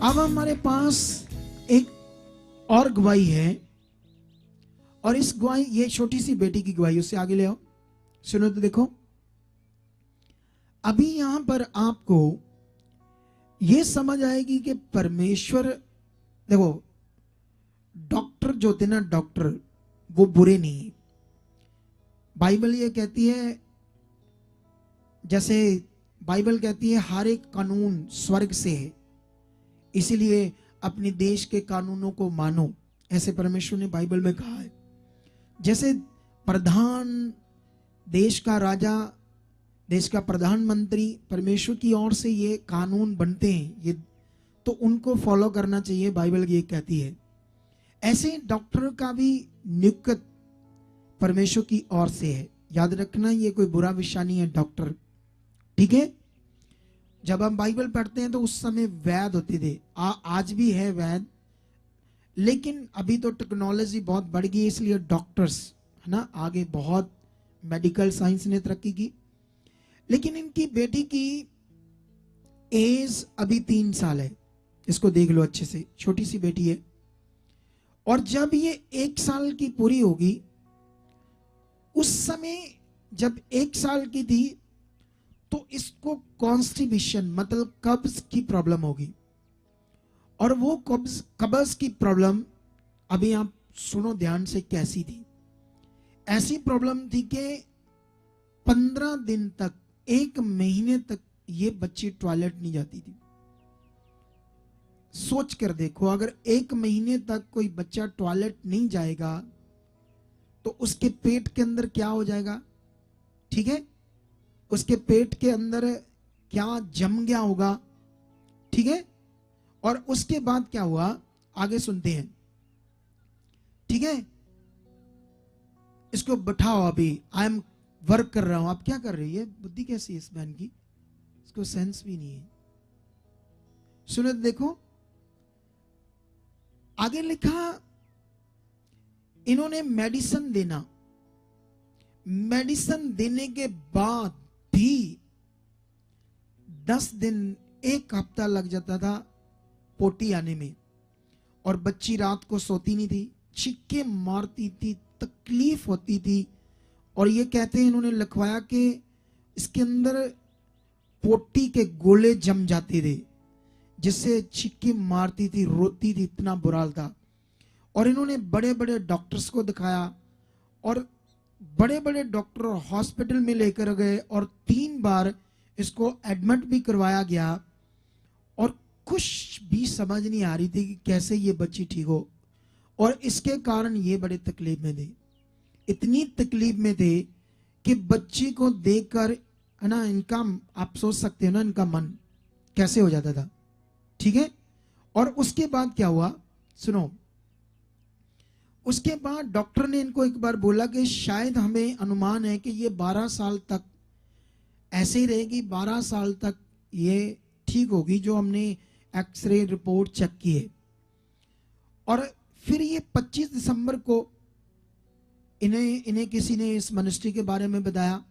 अब हमारे पास एक और गवाही है, और इस गवाही, ये छोटी सी बेटी की गवाही, उससे आगे ले आओ। सुनो तो देखो, अभी यहां पर आपको ये समझ आएगी कि परमेश्वर, देखो डॉक्टर जो थे ना, डॉक्टर वो बुरे नहीं। बाइबल ये कहती है, जैसे बाइबल कहती है हर एक कानून स्वर्ग से है, इसीलिए अपने देश के कानूनों को मानो, ऐसे परमेश्वर ने बाइबल में कहा है। जैसे प्रधान, देश का राजा, देश का प्रधानमंत्री, परमेश्वर की ओर से ये कानून बनते हैं, ये तो उनको फॉलो करना चाहिए, बाइबल ये कहती है। ऐसे डॉक्टर का भी नियुक्त परमेश्वर की ओर से है। याद रखना, ये कोई बुरा विषय नहीं है डॉक्टर, ठीक है। जब हम बाइबल पढ़ते हैं तो उस समय वैद होते थे, आज भी है वैद, लेकिन अभी तो टेक्नोलॉजी बहुत बढ़ गई है, इसलिए डॉक्टर्स है ना, आगे बहुत मेडिकल साइंस ने तरक्की की। लेकिन इनकी बेटी की एज अभी 3 साल है, इसको देख लो अच्छे से, छोटी सी बेटी है। और जब ये 1 साल की पूरी होगी, उस समय जब 1 साल की थी, तो इसको कॉन्स्टिपेशन मतलब कब्ज की प्रॉब्लम होगी। और वो कब्ज की प्रॉब्लम, अभी आप सुनो ध्यान से कैसी थी। ऐसी प्रॉब्लम थी कि 15 दिन तक, 1 महीने तक ये बच्ची टॉयलेट नहीं जाती थी। सोच कर देखो, अगर 1 महीने तक कोई बच्चा टॉयलेट नहीं जाएगा तो उसके पेट के अंदर क्या हो जाएगा, ठीक है, उसके पेट के अंदर क्या जम गया होगा, ठीक है। और उसके बाद क्या हुआ, आगे सुनते हैं, ठीक है। इसको बैठाओ, अभी आई एम वर्क कर रहा हूं। आप क्या कर रही है, बुद्धि कैसी है इस बहन की, इसको सेंस भी नहीं है। सुनो देखो, आगे लिखा, इन्होंने मेडिसिन देना, मेडिसिन देने के बाद भी 10 दिन, 1 हफ्ता लग जाता था पोटी आने में, और बच्ची रात को सोती नहीं थी, चीखे मारती थी, तकलीफ होती थी। और ये कहते हैं, इन्होंने लिखवाया कि इसके अंदर पोटी के गोले जम जाते थे, जिससे चीखे मारती थी, रोती थी, इतना बुरा हाल था। और इन्होंने बड़े बड़े डॉक्टर्स को दिखाया, और बड़े बड़े डॉक्टर हॉस्पिटल में लेकर गए, और 3 बार इसको एडमिट भी करवाया गया, और कुछ भी समझ नहीं आ रही थी कि कैसे ये बच्ची ठीक हो। और इसके कारण ये बड़े तकलीफ में थे, इतनी तकलीफ में थे कि बच्ची को देखकर, है ना, इनका, आप सोच सकते हो ना, इनका मन कैसे हो जाता था, ठीक है। और उसके बाद क्या हुआ, सुनो, उसके बाद डॉक्टर ने इनको एक बार बोला कि शायद हमें अनुमान है कि ये 12 साल तक ऐसे ही रहेगी, 12 साल तक ये ठीक होगी, जो हमने एक्सरे रिपोर्ट चेक की है। और फिर ये 25 दिसंबर को इन्हें किसी ने इस मिनिस्ट्री के बारे में बताया,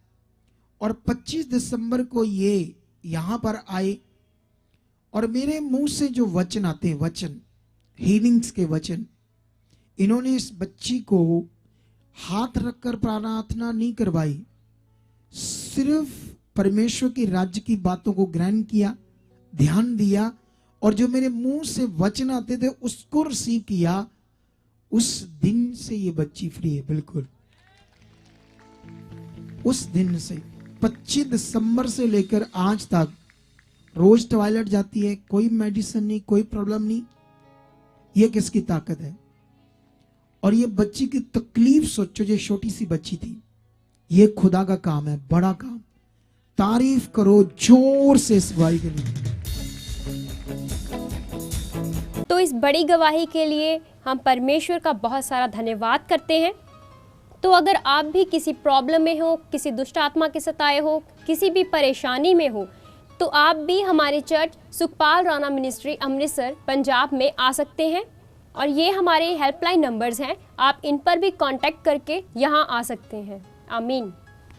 और 25 दिसंबर को ये यहां पर आए, और मेरे मुंह से जो वचन आते हैं, वचन, हीलिंग्स के वचन, इन्होंने इस बच्ची को हाथ रखकर प्रार्थना नहीं करवाई, सिर्फ परमेश्वर के राज्य की बातों को ग्रहण किया, ध्यान दिया, और जो मेरे मुंह से वचन आते थे उसको रिसीव किया। उस दिन से ये बच्ची फ्री है, बिल्कुल उस दिन से 25 दिसंबर से लेकर आज तक रोज टॉयलेट जाती है, कोई मेडिसिन नहीं, कोई प्रॉब्लम नहीं। ये किसकी ताकत है। और ये बच्ची की तकलीफ सोचो, जो छोटी सी बच्ची थी, ये खुदा का काम है, बड़ा काम। तारीफ करो जोर से इस भाई के लिए। तो इस बड़ी गवाही के लिए हम परमेश्वर का बहुत सारा धन्यवाद करते हैं। तो अगर आप भी किसी प्रॉब्लम में हो, किसी दुष्ट आत्मा के सताए हो, किसी भी परेशानी में हो, तो आप भी हमारे चर्च सुखपाल राणा मिनिस्ट्री अमृतसर पंजाब में आ सकते हैं। और ये हमारे हेल्पलाइन नंबर्स हैं, आप इन पर भी कांटेक्ट करके यहाँ आ सकते हैं। आमीन।